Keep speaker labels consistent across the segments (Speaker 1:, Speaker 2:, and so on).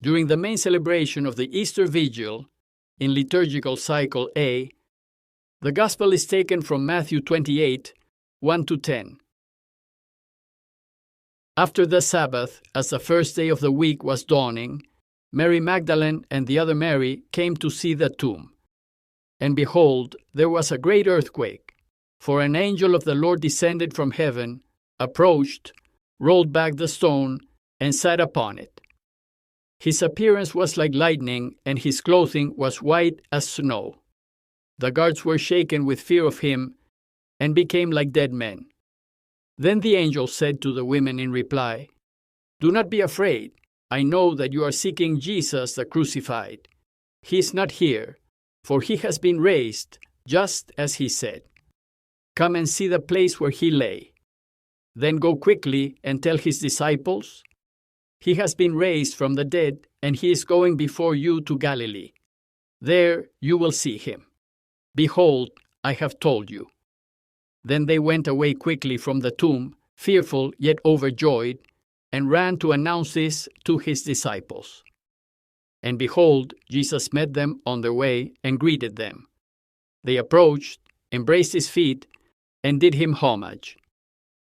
Speaker 1: During the main celebration of the Easter Vigil, in liturgical cycle A, the Gospel is taken from Matthew 28, 1-10. After the Sabbath, as the first day of the week was dawning, Mary Magdalene and the other Mary came to see the tomb. And behold, there was a great earthquake, for an angel of the Lord descended from heaven, approached, rolled back the stone, and sat upon it. His appearance was like lightning, and his clothing was white as snow. The guards were shaken with fear of him, and became like dead men. Then the angel said to the women in reply, "Do not be afraid. I know that you are seeking Jesus the crucified. He is not here, for he has been raised, just as he said. Come and see the place where he lay. Then go quickly and tell his disciples, he has been raised from the dead, and he is going before you to Galilee. There you will see him. Behold, I have told you." Then they went away quickly from the tomb, fearful yet overjoyed, and ran to announce this to his disciples. And behold, Jesus met them on their way and greeted them. They approached, embraced his feet, and did him homage.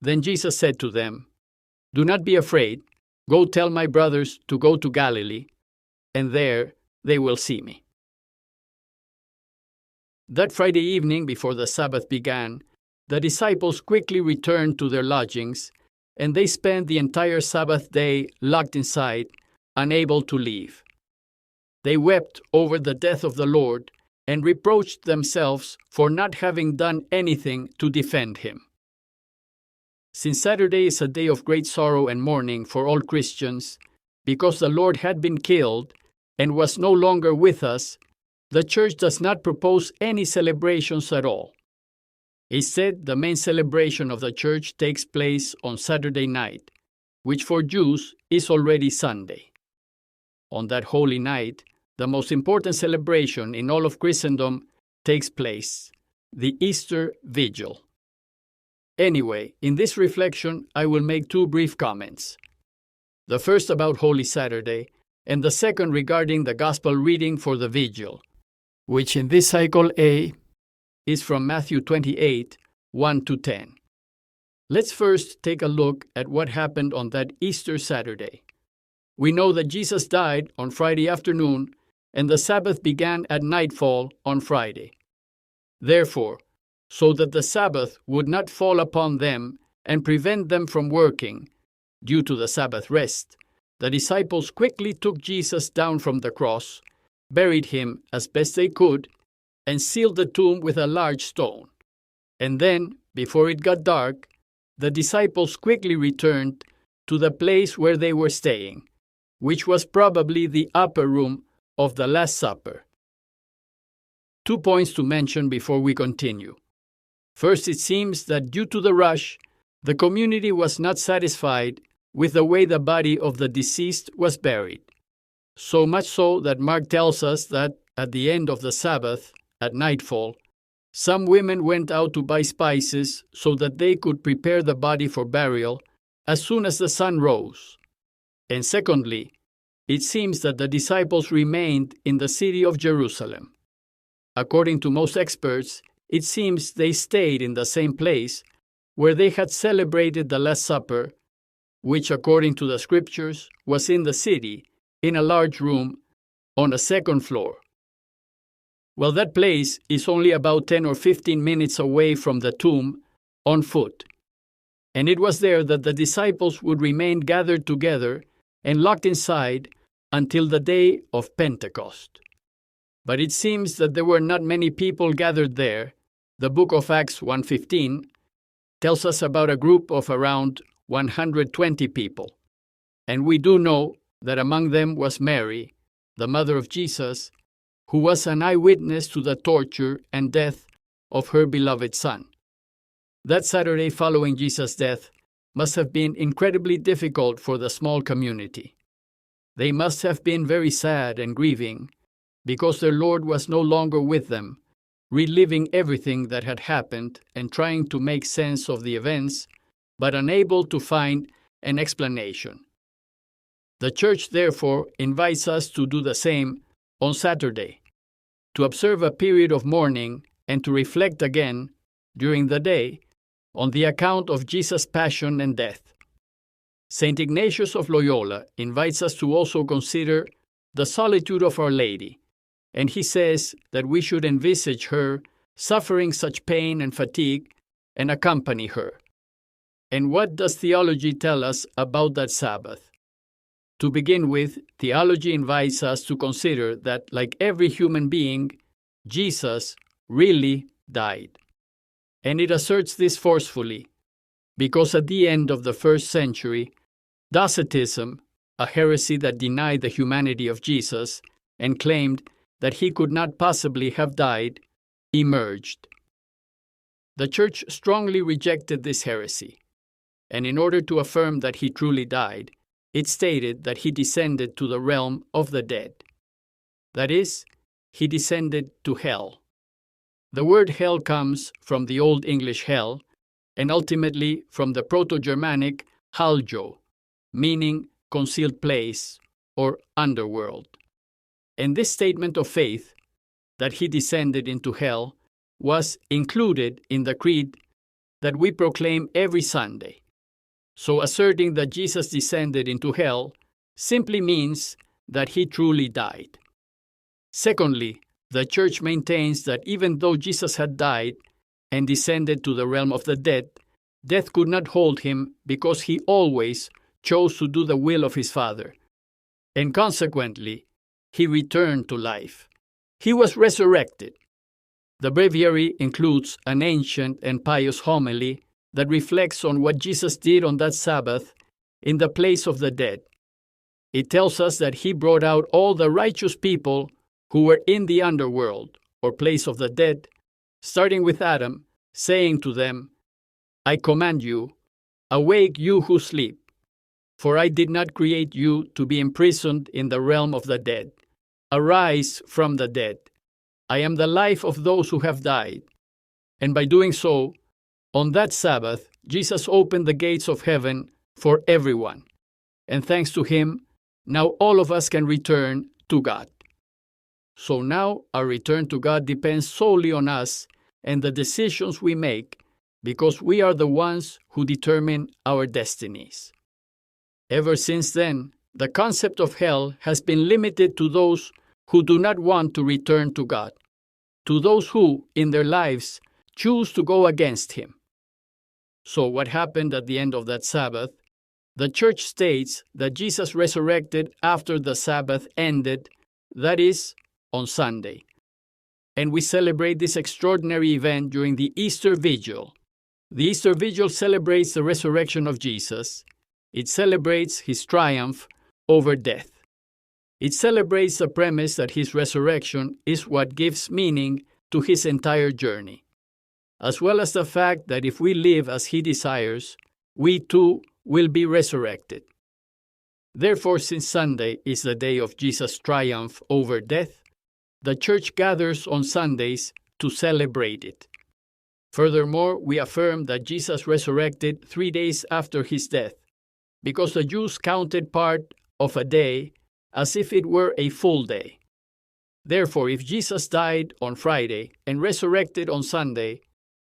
Speaker 1: Then Jesus said to them, "Do not be afraid. Go tell my brothers to go to Galilee, and there they will see me." That Friday evening, before the Sabbath began, the disciples quickly returned to their lodgings, and they spent the entire Sabbath day locked inside, unable to leave. They wept over the death of the Lord and reproached themselves for not having done anything to defend him. Since Saturday is a day of great sorrow and mourning for all Christians, because the Lord had been killed and was no longer with us, the Church does not propose any celebrations at all. Instead, the main celebration of the Church takes place on Saturday night, which for Jews is already Sunday. On that holy night, the most important celebration in all of Christendom takes place, the Easter Vigil. Anyway, in this reflection, I will make two brief comments. The first about Holy Saturday, and the second regarding the Gospel reading for the Vigil, which in this cycle A is from Matthew 28, 1-10. Let's first take a look at what happened on that Easter Saturday. We know that Jesus died on Friday afternoon, and the Sabbath began at nightfall on Friday. Therefore, so that the Sabbath would not fall upon them and prevent them from working, due to the Sabbath rest, the disciples quickly took Jesus down from the cross, buried him as best they could, and sealed the tomb with a large stone. And then, before it got dark, the disciples quickly returned to the place where they were staying, which was probably the upper room of the Last Supper. 2 points to mention before we continue. First, it seems that due to the rush, the community was not satisfied with the way the body of the deceased was buried. So much so that Mark tells us that at the end of the Sabbath, at nightfall, some women went out to buy spices so that they could prepare the body for burial as soon as the sun rose. And secondly, it seems that the disciples remained in the city of Jerusalem. According to most experts, it seems they stayed in the same place where they had celebrated the Last Supper, which, according to the scriptures, was in the city, in a large room on a second floor. Well, that place is only about 10 or 15 minutes away from the tomb on foot. And it was there that the disciples would remain gathered together and locked inside until the day of Pentecost. But it seems that there were not many people gathered there. The book of Acts 1:15 tells us about a group of around 120 people. And we do know that among them was Mary, the mother of Jesus, who was an eyewitness to the torture and death of her beloved son. That Saturday following Jesus' death must have been incredibly difficult for the small community. They must have been very sad and grieving because their Lord was no longer with them, reliving everything that had happened and trying to make sense of the events, but unable to find an explanation. The Church, therefore, invites us to do the same on Saturday, to observe a period of mourning and to reflect again, during the day, on the account of Jesus' passion and death. St. Ignatius of Loyola invites us to also consider the solitude of Our Lady, and he says that we should envisage her suffering such pain and fatigue and accompany her. And what does theology tell us about that Sabbath? To begin with, theology invites us to consider that, like every human being, Jesus really died. And it asserts this forcefully, because at the end of the first century, Docetism, a heresy that denied the humanity of Jesus and claimed that he could not possibly have died, emerged. The Church strongly rejected this heresy, and in order to affirm that he truly died, it stated that he descended to the realm of the dead. That is, he descended to hell. The word hell comes from the Old English hell, and ultimately from the Proto-Germanic haljo, meaning concealed place or underworld. And this statement of faith, that he descended into hell, was included in the creed that we proclaim every Sunday. So asserting that Jesus descended into hell simply means that he truly died. Secondly, the Church maintains that even though Jesus had died and descended to the realm of the dead, death could not hold him because he always chose to do the will of his Father. And consequently, he returned to life. He was resurrected. The breviary includes an ancient and pious homily that reflects on what Jesus did on that Sabbath in the place of the dead. It tells us that he brought out all the righteous people who were in the underworld, or place of the dead, starting with Adam, saying to them, "I command you, awake you who sleep, for I did not create you to be imprisoned in the realm of the dead. Arise from the dead. I am the life of those who have died." And by doing so, on that Sabbath, Jesus opened the gates of heaven for everyone. And thanks to him, now all of us can return to God. So now our return to God depends solely on us and the decisions we make, because we are the ones who determine our destinies. Ever since then, the concept of hell has been limited to those who do not want to return to God, to those who, in their lives, choose to go against him. So what happened at the end of that Sabbath? The Church states that Jesus resurrected after the Sabbath ended, that is, on Sunday. And we celebrate this extraordinary event during the Easter Vigil. The Easter Vigil celebrates the resurrection of Jesus. It celebrates his triumph over death. It celebrates the premise that his resurrection is what gives meaning to his entire journey, as well as the fact that if we live as he desires, we too will be resurrected. Therefore, since Sunday is the day of Jesus' triumph over death, the Church gathers on Sundays to celebrate it. Furthermore, we affirm that Jesus resurrected 3 days after his death, because the Jews counted part of a day as if it were a full day. Therefore, if Jesus died on Friday and resurrected on Sunday,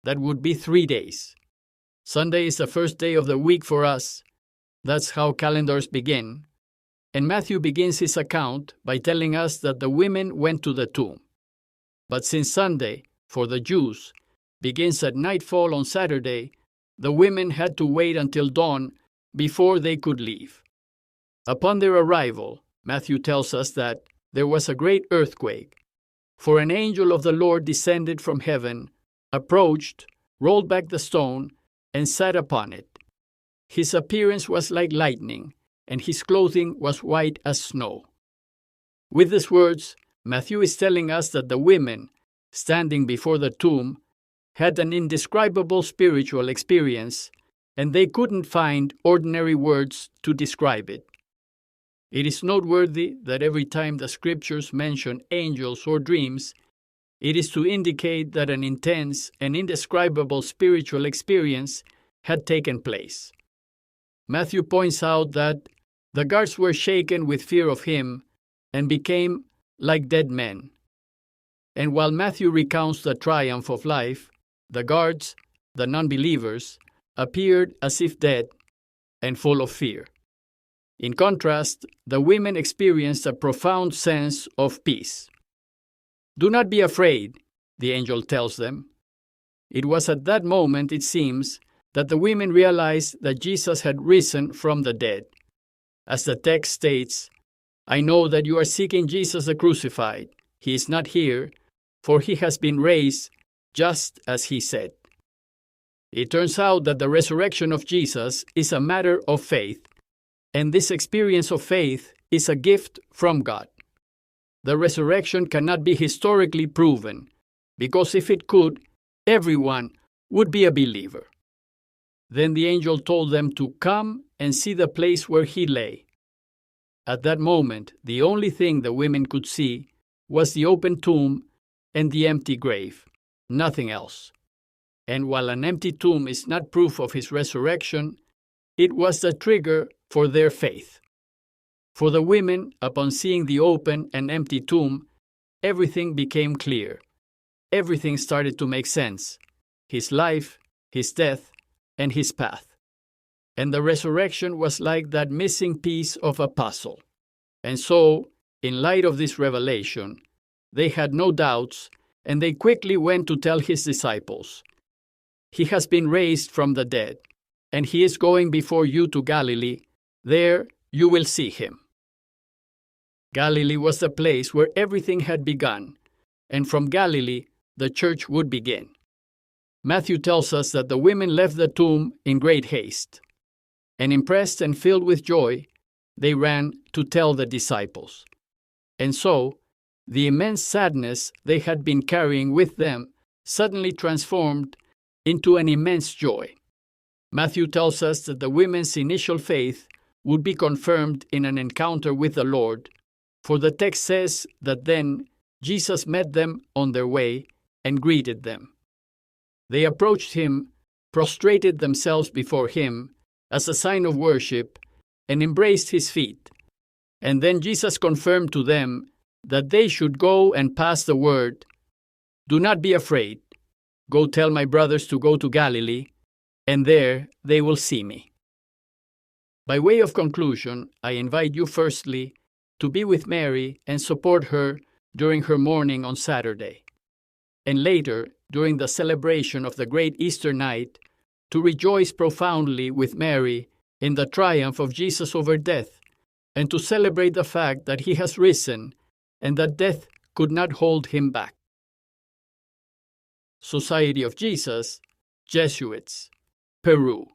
Speaker 1: that would be 3 days. Sunday is the first day of the week for us. That's how calendars begin. And Matthew begins his account by telling us that the women went to the tomb. But since Sunday, for the Jews, begins at nightfall on Saturday, the women had to wait until dawn before they could leave. Upon their arrival, Matthew tells us that there was a great earthquake, for an angel of the Lord descended from heaven, approached, rolled back the stone, and sat upon it. His appearance was like lightning, and his clothing was white as snow. With these words, Matthew is telling us that the women, standing before the tomb, had an indescribable spiritual experience, and they couldn't find ordinary words to describe it. It is noteworthy that every time the scriptures mention angels or dreams, it is to indicate that an intense and indescribable spiritual experience had taken place. Matthew points out that The guards were shaken with fear of him and became like dead men. And while Matthew recounts the triumph of life, the guards, the non-believers, appeared as if dead and full of fear. In contrast, the women experienced a profound sense of peace. "Do not be afraid," the angel tells them. It was at that moment, it seems, that the women realized that Jesus had risen from the dead. As the text states, "I know that you are seeking Jesus the crucified. He is not here, for he has been raised, just as he said." It turns out that the resurrection of Jesus is a matter of faith, and this experience of faith is a gift from God. The resurrection cannot be historically proven, because if it could, everyone would be a believer. Then the angel told them to come and see the place where he lay. At that moment, the only thing the women could see was the open tomb and the empty grave, nothing else. And while an empty tomb is not proof of his resurrection, it was the trigger for their faith. For the women, upon seeing the open and empty tomb, everything became clear. Everything started to make sense: his life, his death, and his path. And the resurrection was like that missing piece of a puzzle. And so, in light of this revelation, they had no doubts, and they quickly went to tell his disciples, "He has been raised from the dead, and he is going before you to Galilee. There you will see him." Galilee was the place where everything had begun, and from Galilee the church would begin. Matthew tells us that the women left the tomb in great haste, and impressed and filled with joy, they ran to tell the disciples. And so, the immense sadness they had been carrying with them suddenly transformed into an immense joy. Matthew tells us that the women's initial faith would be confirmed in an encounter with the Lord, for the text says that then Jesus met them on their way and greeted them. They approached him, prostrated themselves before him as a sign of worship, and embraced his feet. And then Jesus confirmed to them that they should go and pass the word, "Do not be afraid. Go tell my brothers to go to Galilee, and there they will see me." By way of conclusion, I invite you firstly to be with Mary and support her during her mourning on Saturday, and later, during the celebration of the great Easter night, to rejoice profoundly with Mary in the triumph of Jesus over death, and to celebrate the fact that he has risen and that death could not hold him back. Society of Jesus, Jesuits, Peru.